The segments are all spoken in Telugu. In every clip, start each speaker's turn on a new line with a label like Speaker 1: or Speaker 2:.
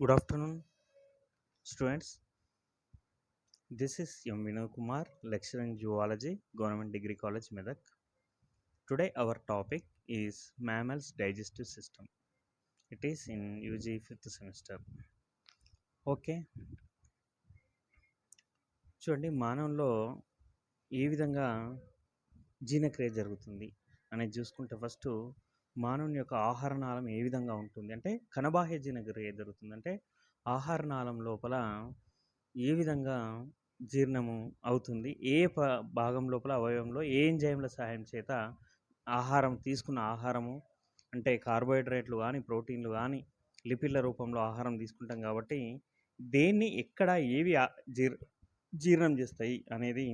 Speaker 1: Good afternoon, students. This is M. Vinod Kumar, lecturer in Zoology, Government Degree College, Medak. Today, our topic is mammals digestive system. It is in UG 5th semester. Okay, చూడండి మానవుల్లో ఏ విధంగా జీర్ణక్రియ జరుగుతుంది అనేది చూసుకుంటే ఫస్ట్ మానవుని యొక్క ఆహార నాళం ఏ విధంగా ఉంటుంది అంటే కణబాహ్య జీర్ణక్రియ జరుగుతుంది. అంటే ఆహార నాళం లోపల ఏ విధంగా జీర్ణము అవుతుంది, ఏ భాగం లోపల అవయవంలో ఏ ఎంజైమ్ల సహాయం చేత తీసుకున్న ఆహారము అంటే కార్బోహైడ్రేట్లు కానీ ప్రోటీన్లు కానీ లిపిడ్ల రూపంలో ఆహారం తీసుకుంటాం కాబట్టి దేన్ని ఎక్కడ ఏవి జీర్ణం చేస్తాయి అనేది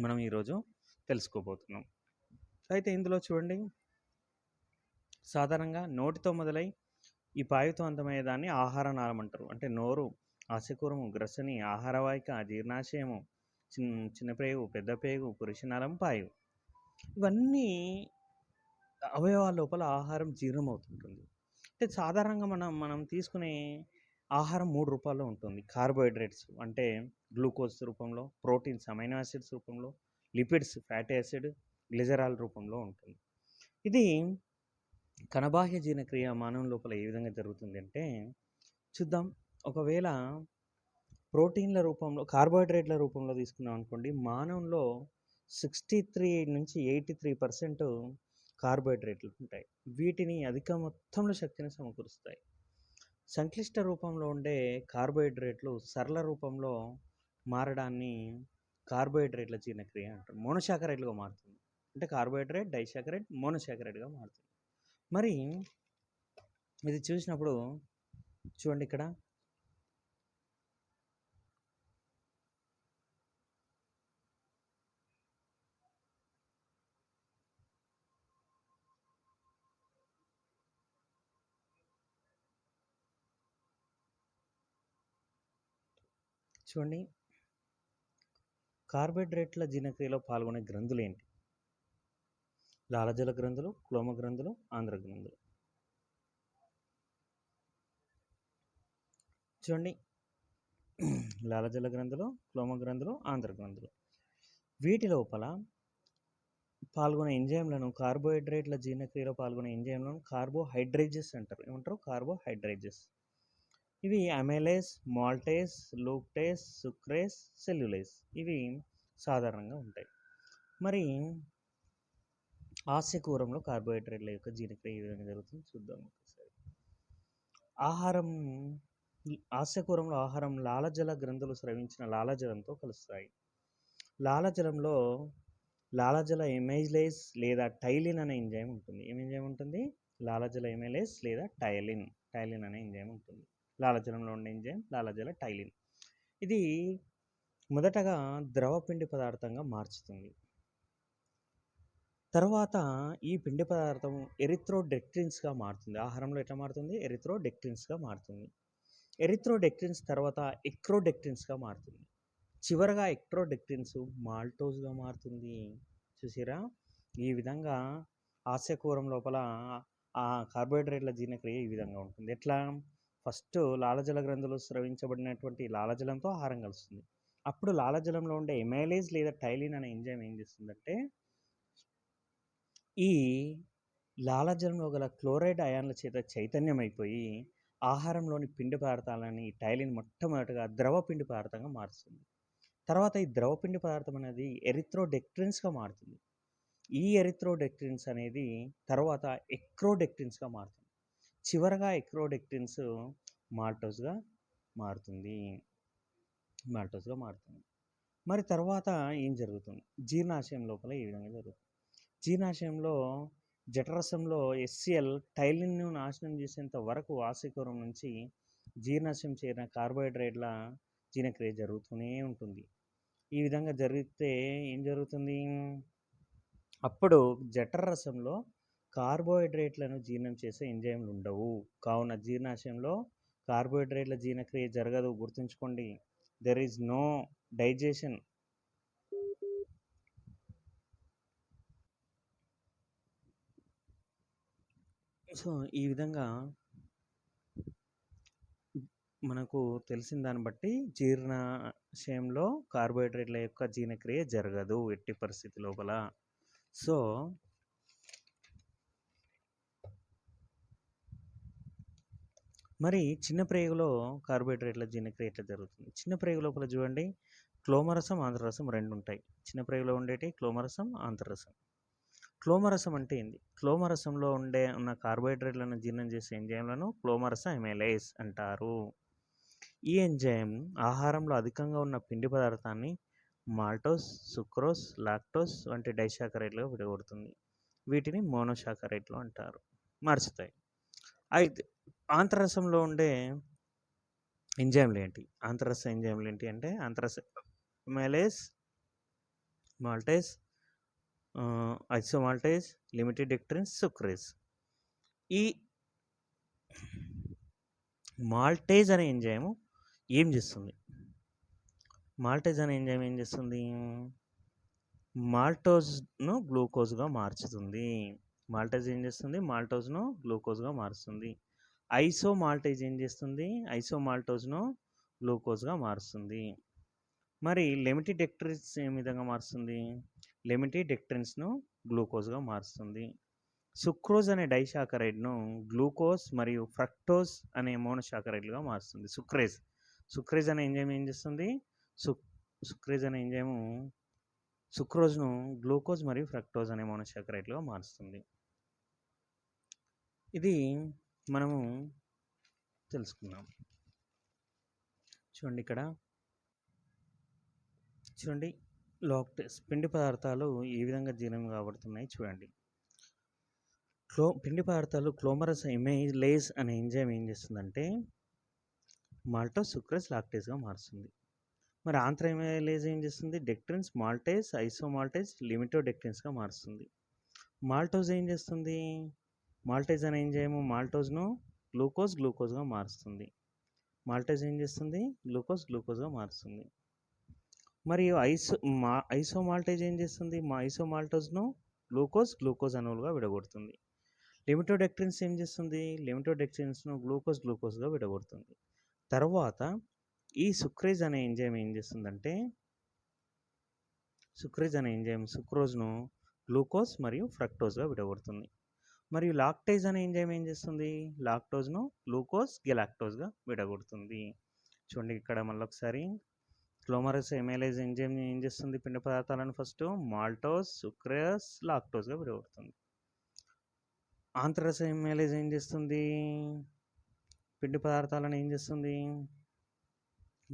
Speaker 1: మనం ఈరోజు తెలుసుకోబోతున్నాం. అయితే ఇందులో చూడండి, సాధారణంగా నోటితో మొదలై ఈ పాయుతో అంతమయ్యే దాన్ని ఆహార నాళం అంటారు. అంటే నోరు, ఆశకూరము, గ్రసని, ఆహారవాహిక, జీర్ణాశయము, చిన్న పేగు, పెద్ద పేగు, పురుషనాళం, పాయు, ఇవన్నీ అవయవాల లోపల ఆహారం జీర్ణం అవుతుంటుంది. అంటే సాధారణంగా మనం తీసుకునే ఆహారం 3 రూపాల్లో ఉంటుంది. కార్బోహైడ్రేట్స్ అంటే గ్లూకోజ్ రూపంలో, ప్రోటీన్స్ అమైనో యాసిడ్స్ రూపంలో, లిపిడ్స్ ఫ్యాటీ యాసిడ్, గ్లిజరాల్ రూపంలో ఉంటుంది. ఇది కణబాహ్య జీర్ణక్రియ మానవం లోపల ఏ విధంగా జరుగుతుంది అంటే చూద్దాం. ఒకవేళ ప్రోటీన్ల రూపంలో, కార్బోహైడ్రేట్ల రూపంలో తీసుకున్నాం అనుకోండి, మానవంలో 63 నుంచి 83% కార్బోహైడ్రేట్లు ఉంటాయి. వీటిని అధిక మొత్తంలో శక్తిని సమకూరుస్తాయి. సంక్లిష్ట రూపంలో ఉండే కార్బోహైడ్రేట్లు సరళ రూపంలో మారడాన్ని కార్బోహైడ్రేట్ల జీర్ణక్రియ అంటారు. మోనోసాకరైడ్లుగా మారుతుంది. అంటే కార్బోహైడ్రేట్, డైసాకరైడ్, మోనోసాకరైడ్గా మారుతుంది. మరి ఇది చూసినప్పుడు చూడండి, ఇక్కడ చూడండి, కార్బోహైడ్రేట్ల జీర్ణక్రియలో పాల్గొనే గ్రంథులు ఏంటి? లాలజల గ్రంథులు, క్లోమ గ్రంథులు, ఆంధ్ర గ్రంథులు. చూడండి, లాలజల గ్రంథులు, క్లోమ గ్రంథులు, ఆంధ్ర గ్రంథులు. వీటి లోపల పాల్గొనే ఎంజైమ్లను, కార్బోహైడ్రేట్ల జీర్ణక్రియలో పాల్గొనే ఎంజైమ్లను కార్బోహైడ్రేజెస్ అంటారు. ఏమంటారు? కార్బోహైడ్రేజెస్. ఇవి అమైలేస్, మాల్టేస్, లూక్టేస్, సుక్రేస్, సెల్యులేస్. ఇవి సాధారణంగా ఉంటాయి. మరి ఆస్యకూరంలో కార్బోహైడ్రేట్ల యొక్క జీర్ణక్రియ ఏ విధంగా జరుగుతుంది చూద్దాం ఒకసారి. ఆస్యకూరంలో ఆహారం లాలజల గ్రంథులు స్రవించిన లాలజలంతో కలుస్తాయి. లాలజల ఎమైలేస్ లేదా టైలిన్ అనే ఎంజైమ్ ఉంటుంది. ఏం ఎంజైమ్ ఉంటుంది? లాలజల ఎమైలేస్ లేదా టైలిన్ అనే ఎంజైమ్ ఉంటుంది. లాలజలంలో ఉండే ఎంజైమ్ లాలజల టైలిన్. ఇది మొదటగా ద్రవపిండి పదార్థంగా మార్చుతుంది. తర్వాత ఈ పిండి పదార్థం ఎరిథ్రోడెక్ట్రిన్స్గా మారుతుంది. ఆహారంలో ఎట్లా మారుతుంది? ఎరిథ్రోడెక్ట్రిన్స్గా మారుతుంది. ఎరిథ్రోడెక్ట్రిన్స్ తర్వాత ఎక్రోడెక్ట్రిన్స్గా మారుతుంది. చివరగా ఎక్ట్రోడెక్ట్రిన్స్ మాల్టోజ్గా మారుతుంది. చూసిరా, ఈ విధంగా ఆస్యకూరం లోపల ఆ కార్బోహైడ్రేట్ల జీర్ణక్రియ ఈ విధంగా ఉంటుంది. ఎట్లా? ఫస్ట్ లాలజల గ్రంథులు స్రవించబడినటువంటి లాలజలంతో ఆహారం కలుస్తుంది. అప్పుడు లాలజలంలో ఉండే ఎమైలేజ్ లేదా టైలిన్ అనే ఎంజైమ్ ఏం చేస్తుందంటే ఈ లాలజలంలో గల క్లోరైడ్ అయాన్ల చేత చైతన్యమైపోయి ఆహారంలోని పిండి పదార్థాలని టైలిన్ మొట్టమొదటిగా ద్రవ పిండి పదార్థంగా మారుస్తుంది. తర్వాత ఈ ద్రవపిండి పదార్థం అనేది ఎరిథ్రోడెక్ట్రిన్స్గా మారుతుంది. ఈ ఎరిథ్రోడెక్ట్రిన్స్ అనేది తర్వాత ఎక్రోడెక్ట్రిన్స్గా మారుతుంది. చివరగా ఎక్రోడెక్ట్రిన్స్ మాల్టోజ్గా మారుతుంది. మరి తర్వాత ఏం జరుగుతుంది? జీర్ణాశయం లోపల ఈ విధంగా జరుగుతుంది. జీర్ణాశయంలో జఠరసంలో HCl టైలిన్ను నాశనం చేసేంత వరకు ఆస్యకూరం నుంచి జీర్ణాశయం చేరిన కార్బోహైడ్రేట్ల జీర్ణక్రియ జరుగుతూనే ఉంటుంది. ఈ విధంగా జరిగితే ఏం జరుగుతుంది? అప్పుడు జఠరరసంలో కార్బోహైడ్రేట్లను జీర్ణం చేసే ఎంజైమ్లు ఉండవు. కావున జీర్ణాశయంలో కార్బోహైడ్రేట్ల జీర్ణక్రియ జరగదు. గుర్తుంచుకోండి, there is no digestion. So ఈ విధంగా మనకు తెలిసిన దాన్ని బట్టి జీర్ణాశయంలో కార్బోహైడ్రేట్ల యొక్క జీర్ణక్రియ జరగదు ఎట్టి పరిస్థితి లోపల. సో మరి చిన్న ప్రేగులో కార్బోహైడ్రేట్ల జీర్ణక్రియ ఎట్లా జరుగుతుంది? చిన్న ప్రేగు లోపల చూడండి, క్లోమరసం, ఆంత్రరసం 2 ఉంటాయి. చిన్న ప్రేగులో ఉండేటి క్లోమరసం, ఆంత్రరసం. క్లోమరసం అంటే ఏంది? క్లోమరసంలో ఉన్న కార్బోహైడ్రేట్లను జీర్ణం చేసే ఎంజైమ్లను క్లోమరస ఎమైలేస్ అంటారు. ఈ ఎంజైమ్ ఆహారంలో అధికంగా ఉన్న పిండి పదార్థాన్ని మాల్టోస్, సుక్రోస్, లాక్టోస్ వంటి డైసాకరైడ్లుగా విడగొడుతుంది. వీటిని మోనోసాకరైడ్లు అంటారు. మార్చుతాయి. అయితే ఆంత్రరసంలో ఉండే ఎంజైమ్లు ఏంటి? ఆంత్రరస ఎంజైమ్లు ఏంటి అంటే ఆంత్రరస ఎమైలేస్, మాల్టేస్, ఐసోమాల్టేజ్, లిమిటెడ్ డెక్ట్రిన్స్, సుక్రేజ్. ఈ మాల్టేజ్ అనే ఎంజైమ్ ఏం చేస్తుంది? మాల్టేజ్ అనే ఎంజైమ్ ఏం చేస్తుంది? మాల్టోజ్ను గ్లూకోజ్గా మార్చుతుంది. మాల్టేజ్ ఏం చేస్తుంది? మాల్టోజ్ను గ్లూకోజ్గా మారుస్తుంది. ఐసోమాల్టేజ్ ఏం చేస్తుంది? ఐసోమాల్టోజ్ను గ్లూకోజ్గా మారుస్తుంది. మరి లిమిటెడ్ డెక్ట్రిన్స్ ఏ విధంగా మారుస్తుంది? లిమిటెడ్ డెక్ట్రిన్స్ను గ్లూకోజ్గా మారుస్తుంది. సుక్రోజ్ అనే డైసాకరైడ్ను గ్లూకోజ్ మరియు ఫ్రక్టోజ్ అనే మోనోసాకరైడ్లుగా మారుస్తుంది. సుక్రేజ్ అనే ఎంజైమ్ ఏం చేస్తుంది? సుక్రేజ్ అనే ఎంజైము సుక్రోజ్ను గ్లూకోజ్ మరియు ఫ్రక్టోజ్ అనే మోనోసాకరైడ్లుగా మారుస్తుంది. ఇది మనము తెలుసుకున్నాం. చూడండి ఇక్కడ చూడండి, లాక్టేస్ పిండి పదార్థాలు ఏ విధంగా జీర్ణం కాబడుతున్నాయి చూడండి. పిండి పదార్థాలు క్లోమరస్ ఎమైలేస్ అనే ఎంజైమ్ ఏం చేస్తుందంటే మాల్టోస్, సుక్రేజ్, లాక్టేజ్గా మారుస్తుంది. మరి ఆంత్ర ఎమైలేస్ ఏం చేస్తుంది? డెక్ట్రిన్స్, మాల్టేజ్, ఐసోమాల్టేజ్, లిమిటోడెక్ట్రిన్స్గా మారుస్తుంది. మాల్టోజ్ ఏం చేస్తుంది? మాల్టేజ్ అనే ఎంజైమ్ మాల్టోజ్ను గ్లూకోజ్గా మారుస్తుంది. మాల్టేజ్ ఏం చేస్తుంది? గ్లూకోజ్గా మారుస్తుంది. మరియు ఐసోమాల్టేజ్ ఏం చేస్తుంది? ఐసోమాల్టోజ్ను గ్లూకోజ్ అణువులుగా విడగొడుతుంది. లిమిటోడెక్ట్రిన్స్ ఏం చేస్తుంది? లిమిటోడెక్ట్రిన్స్ను గ్లూకోజ్గా విడగొడుతుంది. తర్వాత ఈ సుక్రేజ్ అనే ఎంజైమ్ ఏం చేస్తుందంటే సుక్రోజ్ను గ్లూకోజ్ మరియు ఫ్రక్టోజ్గా విడగొడుతుంది. మరియు లాక్టేజ్ అనే ఎంజైమ్ ఏం చేస్తుంది? లాక్టోజ్ను గ్లూకోజ్-గెలాక్టోజ్గా విడగొడుతుంది. చూడండి ఇక్కడ మళ్ళీ ఒకసారి, క్లోమరస్ ఎమైలేస్ ఎంజైమ్ ఏం చేస్తుంది? పిండి పదార్థాలను ఫస్ట్ మాల్టోస్, సుక్రేజ్, లాక్టోజ్గా విడగొడుతుంది. ఆంత్రరస ఎమైలేస్ ఏం చేస్తుంది? పిండి పదార్థాలను ఏం చేస్తుంది?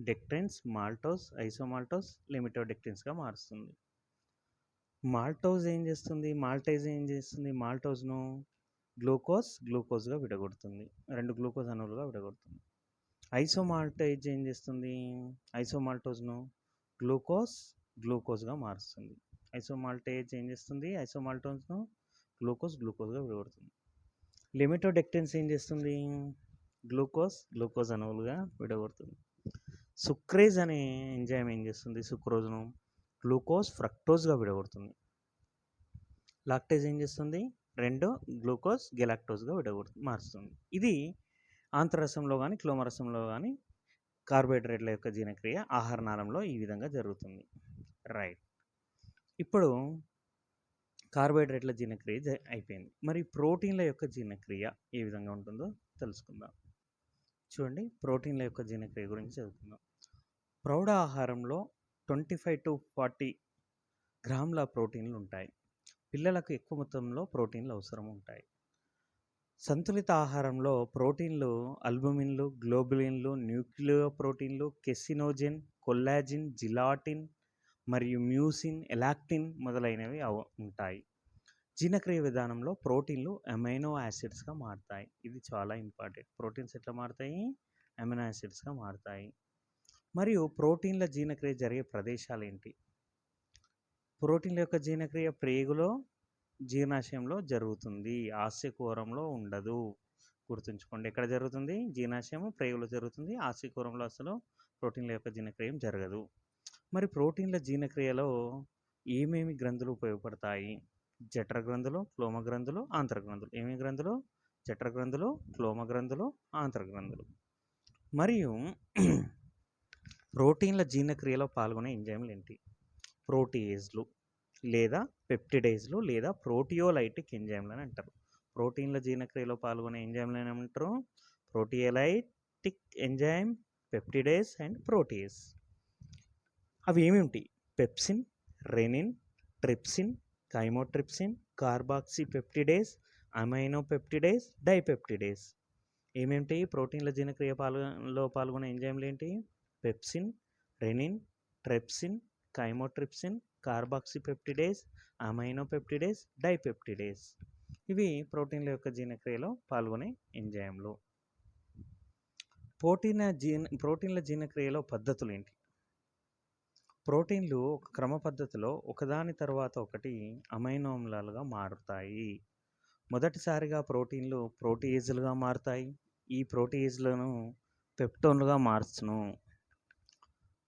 Speaker 1: డెక్ట్రిన్స్, మాల్టోస్, ఐసోమాల్టోస్, లిమిటోడెక్ట్రిన్స్గా మారుస్తుంది. మాల్టేజ్ ఏం చేస్తుంది? మాల్టోజ్ను గ్లూకోజ్గా విడగొడుతుంది. 2 గ్లూకోజ్ అణువులుగా విడగొడుతుంది. ఐసోమాల్టేజ్ ఏం చేస్తుంది? ఐసోమాల్టోజ్ను గ్లూకోజ్గా మారుస్తుంది. ఐసోమాల్టేజ్ ఏం చేస్తుంది? ఐసోమాల్టోజ్ను గ్లూకోజ్గా విడగొడుతుంది. లిమిటోడెక్ట్రిన్స్ ఏం చేస్తుంది? గ్లూకోజ్ అణువులుగా విడగొడుతుంది. సుక్రేజ్ అనే ఎంజైమ్ ఏం చేస్తుంది? సుక్రోజ్ను ఫ్రక్టోజ్గా విడగొడుతుంది. లాక్టేజ్ ఏం చేస్తుంది? 2 గ్లూకోజ్-గెలాక్టోజ్గా మారుస్తుంది. ఇది ఆంత్రరసంలో కానీ క్లోమరసంలో కానీ కార్బోహైడ్రేట్ల యొక్క జీర్ణక్రియ ఆహార నాళంలో ఈ విధంగా జరుగుతుంది. రైట్. ఇప్పుడు కార్బోహైడ్రేట్ల జీర్ణక్రియ అయిపోయింది. మరి ప్రోటీన్ల యొక్క జీర్ణక్రియ ఏ విధంగా ఉంటుందో తెలుసుకుందాం. చూడండి, ప్రోటీన్ల యొక్క జీర్ణక్రియ గురించి చదువుకుందాం. ప్రౌఢ ఆహారంలో 25 to 40 గ్రాముల ప్రోటీన్లు ఉంటాయి. పిల్లలకు ఎక్కువ మొత్తంలో ప్రోటీన్లు అవసరం ఉంటాయి. సంతులిత ఆహారంలో ప్రోటీన్లు అల్బుమిన్లు, గ్లోబులిన్లు, న్యూక్లియో ప్రోటీన్లు, కెసినోజెన్, కొల్లాజిన్, జిలాటిన్ మరియు మ్యూసిన్, ఎలాక్టిన్ మొదలైనవి ఉంటాయి. జీర్ణక్రియ విధానంలో ప్రోటీన్లు అమైనో యాసిడ్స్గా మారుతాయి. ఇది చాలా ఇంపార్టెంట్. ప్రోటీన్స్ ఎట్లా మారుతాయి? అమైనో యాసిడ్స్గా మారుతాయి. మరియు ప్రోటీన్ల జీర్ణక్రియ జరిగే ప్రదేశాలు ఏంటి? ప్రోటీన్ల యొక్క జీర్ణక్రియ ప్రేగులో, జీర్ణాశయంలో జరుగుతుంది. ఆస్యకూరంలో ఉండదు. గుర్తుంచుకోండి, ఎక్కడ జరుగుతుంది? జీర్ణాశయం, ప్రేగులో జరుగుతుంది. ఆస్యకూరంలో అసలు ప్రోటీన్ల యొక్క జీర్ణక్రియ జరగదు. మరి ప్రోటీన్ల జీర్ణక్రియలో ఏమేమి గ్రంథులు ఉపయోగపడతాయి? జఠర గ్రంథులు, క్లోమ గ్రంథులు, ఆంత్ర గ్రంథులు. ఏమేమి గ్రంథులు? జఠర గ్రంథులు, క్లోమ గ్రంథులు, ఆంత్ర గ్రంథులు. మరియు ప్రోటీన్ల జీర్ణక్రియలో పాల్గొనే ఎంజైమ్లు ఏంటి? ప్రోటీయేజ్లు లేదా పెప్టిడేజ్లు లేదా ప్రోటియోలైటిక్ ఎంజైమ్లు అని అంటారు. ప్రోటీన్ల జీర్ణక్రియలో పాల్గొనే ఎంజైమ్లను ఏమంటారు? Proteolytic enzyme, peptidase and protease. అవి ఏమి ఉంటాయి? Pepsin, rennin, trypsin, chymotrypsin, carboxypeptidase, aminopeptidase, dipeptidase. ఏమేమిటి? ప్రోటీన్ల జీర్ణక్రియ పాల్గొనే ఎంజైమ్లు ఏంటి? Pepsin, rennin, trypsin, chymotrypsin, carboxypeptidase, aminopeptidase, dipeptidase. ఇవి ప్రోటీన్ల యొక్క జీర్ణక్రియలో పాల్గొనే ఎంజైమ్లు. ప్రోటీన్ల జీర్ణక్రియలో పద్ధతులు ఏంటి? ప్రోటీన్లు ఒక క్రమ పద్ధతిలో ఒకదాని తర్వాత ఒకటి అమైనో ఆమ్లాలుగా మారుతాయి. మొదటిసారిగా ప్రోటీన్లు ప్రోటీయేజ్లుగా మారుతాయి. ఈ ప్రోటీయేజ్లను పెప్టోన్లుగా మార్చును.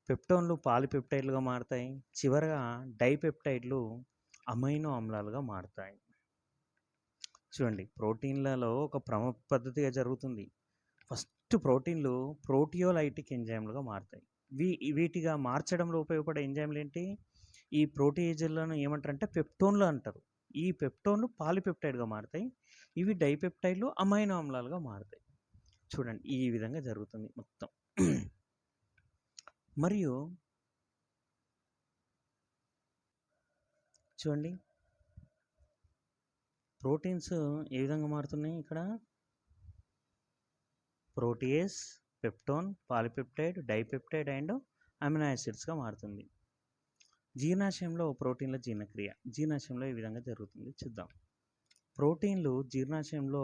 Speaker 1: పెప్టోన్లు పాలిపెప్టైడ్లుగా మారుతాయి. చివరగా డైపెప్టైడ్లు అమైనో ఆమ్లాలుగా మారుతాయి. చూడండి, ప్రోటీన్లలో ఒక క్రమ పద్ధతిగా జరుగుతుంది. ఫస్ట్ ప్రోటీన్లు ప్రోటియోలైటిక్ ఎంజైమ్లుగా మారుతాయి. వీటిగా మార్చడంలో ఉపయోగపడే ఎంజైమ్లు ఏంటి? ఈ ప్రోటీయేజ్లను ఏమంటారంటే పెప్టోన్లు అంటారు. ఈ పెప్టోన్లు పాలిపెప్టైడ్గా మారుతాయి. ఇవి డైపెప్టైడ్లు అమైనో ఆమ్లాలుగా మారుతాయి. చూడండి, ఈ విధంగా జరుగుతుంది మొత్తం. మరియు చూడండి, ప్రోటీన్స్ ఏ విధంగా మారుతున్నాయి? ఇక్కడ protease, peptone, polypeptide, dipeptide and amino యాసిడ్స్గా మారుతుంది. జీర్ణాశయంలో ప్రోటీన్ల జీర్ణక్రియ జీర్ణాశయంలో ఈ విధంగా జరుగుతుంది. చూద్దాం. ప్రోటీన్లు జీర్ణాశయంలో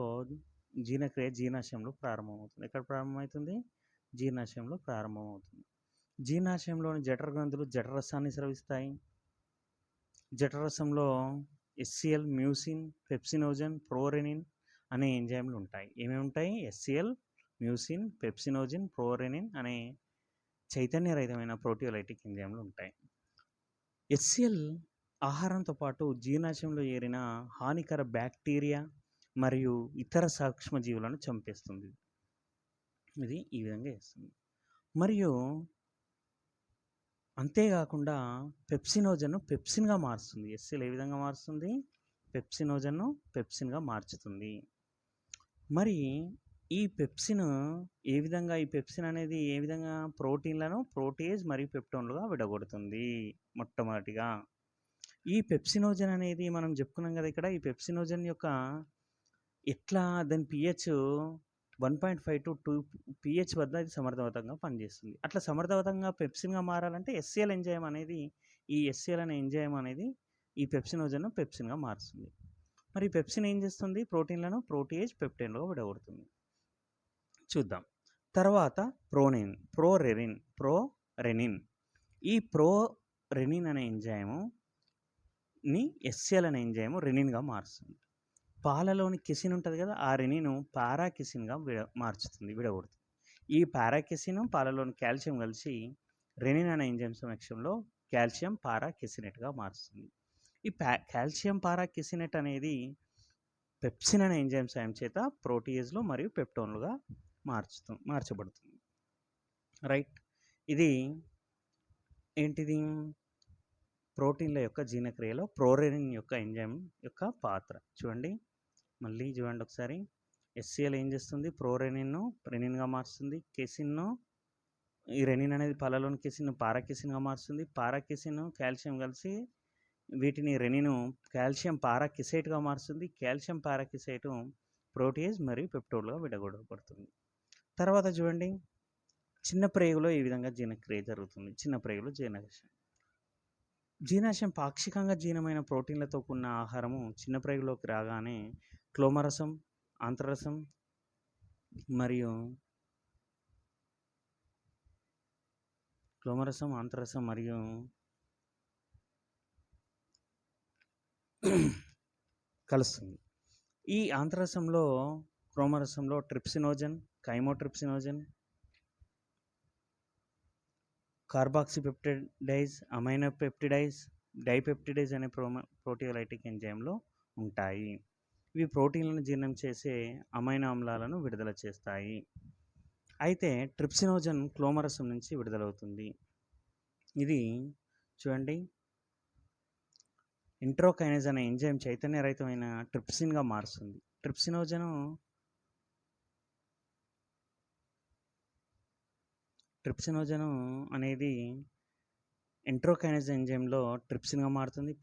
Speaker 1: ప్రారంభమవుతుంది. ఎక్కడ ప్రారంభమవుతుంది? జీర్ణాశయంలో ప్రారంభమవుతుంది. జీర్ణాశయంలోని జఠర గ్రంథులు జఠరసాన్ని స్రవిస్తాయి. జఠరసంలో HCl, మ్యూసిన్, పెప్సినోజన్, ప్రోరెనిన్ అనే ఎంజైమ్లు ఉంటాయి. ఏమేమి ఉంటాయి? HCl, మ్యూసిన్, పెప్సినోజన్, ప్రోరెనిన్ అనే చైతన్యరహితమైన ప్రోటియోలైటిక్ ఎంజైమ్లు ఉంటాయి. HCl ఆహారంతో పాటు జీర్ణాశయంలో ఏరిన హానికర బ్యాక్టీరియా మరియు ఇతర సూక్ష్మజీవులను చంపేస్తుంది. ఇది ఈ విధంగా చేస్తుంది. మరియు అంతేకాకుండా పెప్సినోజన్ను పెప్సిన్గా మారుస్తుంది. HCl ఏ విధంగా మారుస్తుంది? పెప్సినోజన్ను పెప్సిన్గా మార్చుతుంది. మరి ఈ పెప్సిన్ అనేది ఏ విధంగా ప్రోటీన్లను ప్రోటీయేజ్ మరియు పెప్టోన్లుగా విడగొడుతుంది? మొట్టమొదటిగా ఈ పెప్సినోజన్ అనేది మనం చెప్పుకున్నాం కదా ఇక్కడ. ఈ పెప్సినోజన్ యొక్క ఎట్లా దాని pH 1.5 to 2 pH వద్ద ఇది సమర్థవంతంగా పనిచేస్తుంది. అట్లా సమర్థవంతంగా పెప్సిన్గా మారాలంటే HCl ఎంజైమ్ అనేది HCl అనే ఎంజైమ్ అనేది ఈ పెప్సినోజన్ను పెప్సిన్గా మారుస్తుంది. మరి పెప్సిన్ ఏం చేస్తుంది? ప్రోటీన్లను ప్రోటీయేజ్, పెప్టైన్లుగా విడగొడుతుంది. చూద్దాం. తర్వాత ప్రోరెనిన్. ఈ ప్రోరెనిన్ అనే ఎంజైమ్ని HCl అనే ఎంజైమ్ రెనిన్గా మారుస్తుంది. పాలలోని కెసిన్ ఉంటుంది కదా, ఆ రెనిన్ పారాకెసిన్గా విడగొడుతుంది. ఈ పారాకెసిన్ పాలలోని కాల్షియం కలిసి రెనిన్ అనే ఎంజైమ్ సమక్షంలో కాల్షియం పారాకెసినేట్గా మారుస్తుంది. ఈ కాల్షియం పారాకెసినేట్ అనేది పెప్సిన్ అనే ఎంజైమ్ సాయం చేత ప్రోటీయేజ్లు మరియు పెప్టోన్లుగా మార్చబడుతుంది. రైట్. ఇది ఏంటిది? ప్రోటీన్ల యొక్క జీర్ణక్రియలో ప్రోరెనిన్ యొక్క ఎంజైమ్ యొక్క పాత్ర. చూడండి, మళ్ళీ చూడండి ఒకసారి. HCl ఏం చేస్తుంది? ప్రోరెనిన్ను రెనిన్గా మారుస్తుంది. కెసిన్ను, ఈ రెనిన్ అనేది పాలలోని కెసిన్ పారాకెసిన్గా మారుస్తుంది. పారాకెసిన్ కాల్షియం కలిసి వీటిని రెనిన్ కాల్షియం పారాకెసైట్గా మారుస్తుంది. కాల్షియం పారాకెసైట్ ప్రోటీయేజ్ మరియు పెప్టోన్లుగా విడగొట్టబడుతుంది. తర్వాత చూడండి, చిన్న ప్రేగులో ఈ విధంగా జీర్ణక్రియ జరుగుతుంది. చిన్న ప్రేగులో జీర్ణాశయం పాక్షికంగా జీర్ణమైన ప్రోటీన్లతో కూడిన ఆహారము చిన్న ప్రేగులోకి రాగానే క్లోమరసం, ఆంత్రరసం మరియు కలుస్తుంది. ఈ ఆంత్రరసంలో క్లోమరసంలో ట్రిప్సినోజన్, కైమోట్రిప్సినోజన్, కార్బాక్సిపెప్టిడైజ్, అమైనోపెప్టిడైజ్, డైపెప్టిడేజ్ అనే ప్రోటియోలైటిక్ ఎంజైమ్లు ఉంటాయి. ఇవి ప్రోటీన్లను జీర్ణం చేసే అమైనో ఆమ్లాలను విడుదల చేస్తాయి. అయితే ట్రిప్సినోజన్ క్లోమరసం నుంచి విడుదలవుతుంది. ఇది చూడండి, ఇంట్రోకైనేజ్ అనే ఎంజైమ్ చైతన్యరహితమైన ట్రిప్సిన్గా మారుస్తుంది. ట్రిప్సినోజను అనేది ఎంట్రోకైనేజ్ ఎంజైమ్లో ట్రిప్సిన్గా మారుతుంది.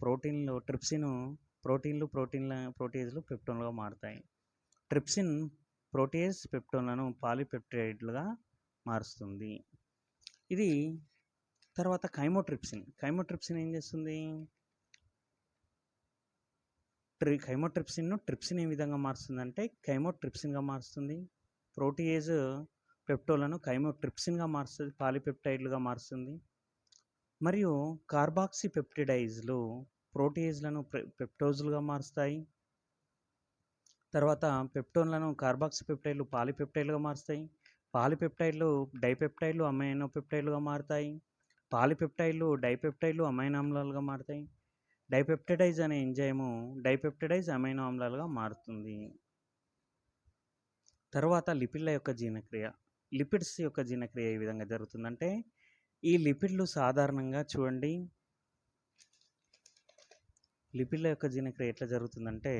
Speaker 1: ప్రోటీయేజ్లు పెప్టోన్లుగా మారుతాయి. ట్రిప్సిన్ ప్రోటీయేజ్ పెప్టోన్లను పాలీపెప్టైడ్లుగా మారుస్తుంది. ఇది తర్వాత కైమోట్రిప్సిన్ ఏం చేస్తుంది? ట్రిప్సిన్ ఏ విధంగా మారుస్తుందంటే కైమోట్రిప్సిన్గా మారుస్తుంది. ప్రోటీయేజ్ పెప్టోన్లను కైమోట్రిప్సిన్గా మారుస్తుంది, పాలీపెప్టైడ్లుగా మారుస్తుంది. మరియు కార్బాక్సీ పెప్టిడైజ్లు ప్రోటీయేజ్లను పెప్టోజులుగా మారుస్తాయి. తర్వాత పెప్టోన్లను కార్బాక్సీ పెప్టైడ్లు పాలీపెప్టైడ్లుగా మారుస్తాయి. పాలీపెప్టైడ్లు డైపెప్టైడ్లు అమైనో పెప్టైడ్లుగా మారుతాయి. పాలీపెప్టైడ్లు డైపెప్టైడ్లు అమైనో ఆమ్లాలుగా మారుతాయి. డైపెప్టిడైజ్ అనే ఎంజైము డైపెప్టిడైజ్ అమైనో ఆమ్లాలుగా మారుతుంది. తర్వాత లిపిడ్స్ యొక్క జీర్ణక్రియ ఏ విధంగా జరుగుతుందంటే, ఈ లిపిడ్లు సాధారణంగా చూడండి, లిపిడ్ల యొక్క జీర్ణక్రియ ఎట్లా జరుగుతుందంటే,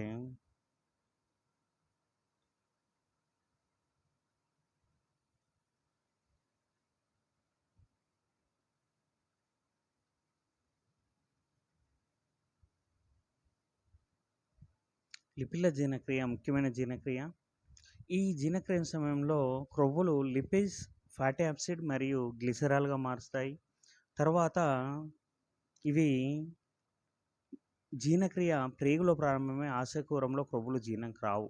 Speaker 1: లిపిడ్ల జీర్ణక్రియ ముఖ్యమైన జీర్ణక్రియ. ఈ జీర్ణక్రియ సమయంలో క్రొవ్వులు లిపిడ్స్, ఫ్యాటీ యాసిడ్ మరియు గ్లిసరాల్గా మారుస్తాయి. తర్వాత ఇవి జీర్ణక్రియ ప్రేగులో ప్రారంభమై ఆశయకూరంలో క్రొవ్వులు జీర్ణం కావు.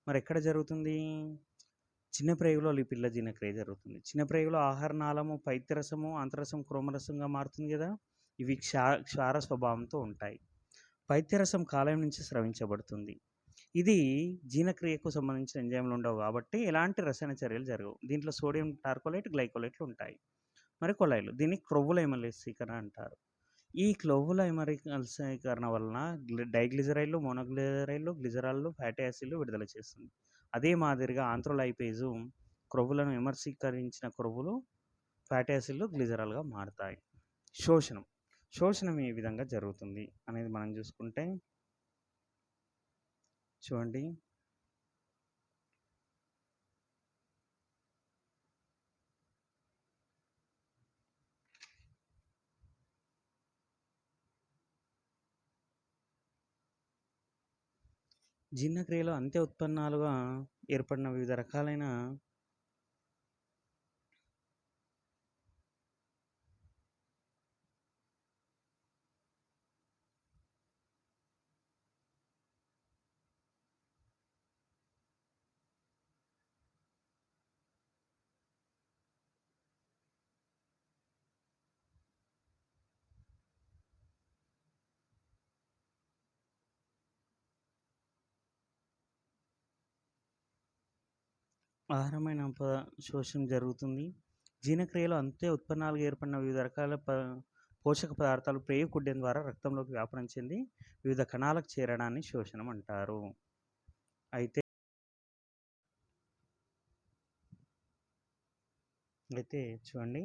Speaker 1: మరి ఎక్కడ జరుగుతుంది? చిన్న ప్రేగులో లిపిడ్ల జీర్ణక్రియ జరుగుతుంది. చిన్న ప్రేగులో ఆహార నాళము, పైత్యరసము, ఆంత్రరసం, క్రోమరసంగా మారుతుంది కదా. ఇవి క్షార స్వభావంతో ఉంటాయి. పైత్యరసం కాలేయం నుంచి స్రవించబడుతుంది. ఇది జీర్ణక్రియకు సంబంధించిన ఎంజైమ్లు ఉండవు కాబట్టి ఎలాంటి రసాయన చర్యలు జరగవు. దీంట్లో సోడియం టార్కోలేట్, గ్లైకోలేట్లు ఉంటాయి. మరి కొలైలు, దీన్ని క్రొవ్వుల ఎమల్సీకరణ అంటారు. ఈ క్రొవ్వుల ఎమల్సీకరణ వలన డైగ్లిజరైడ్లు, మోనోగ్లిజరైడ్లు, గ్లిజరాల్లు, ఫ్యాటీ యాసిడ్లు విడుదల చేస్తుంది. అదే మాదిరిగా ఆంథ్రోలైపేజు క్రొవ్వులను ఎమల్సీకరించిన క్రొవ్వులు ఫ్యాటీ యాసిడ్లు, గ్లిజరాల్గా మారుతాయి. శోషణం ఏ విధంగా జరుగుతుంది అనేది మనం చూసుకుంటే, చూడండి, జీర్ణక్రియలో అంత్య ఉత్పన్నాలుగా ఏర్పడిన వివిధ రకాలైన ఆహారమైన శోషణం జరుగుతుంది. జీర్ణక్రియలో అంత్య ఉత్పన్నాలుగా ఏర్పడిన వివిధ రకాల పోషక పదార్థాలు ప్రేగుకుడ్యం ద్వారా రక్తంలోకి వ్యాపనం చెంది వివిధ కణాలకు చేరడాన్ని శోషణం అంటారు. అయితే చూడండి,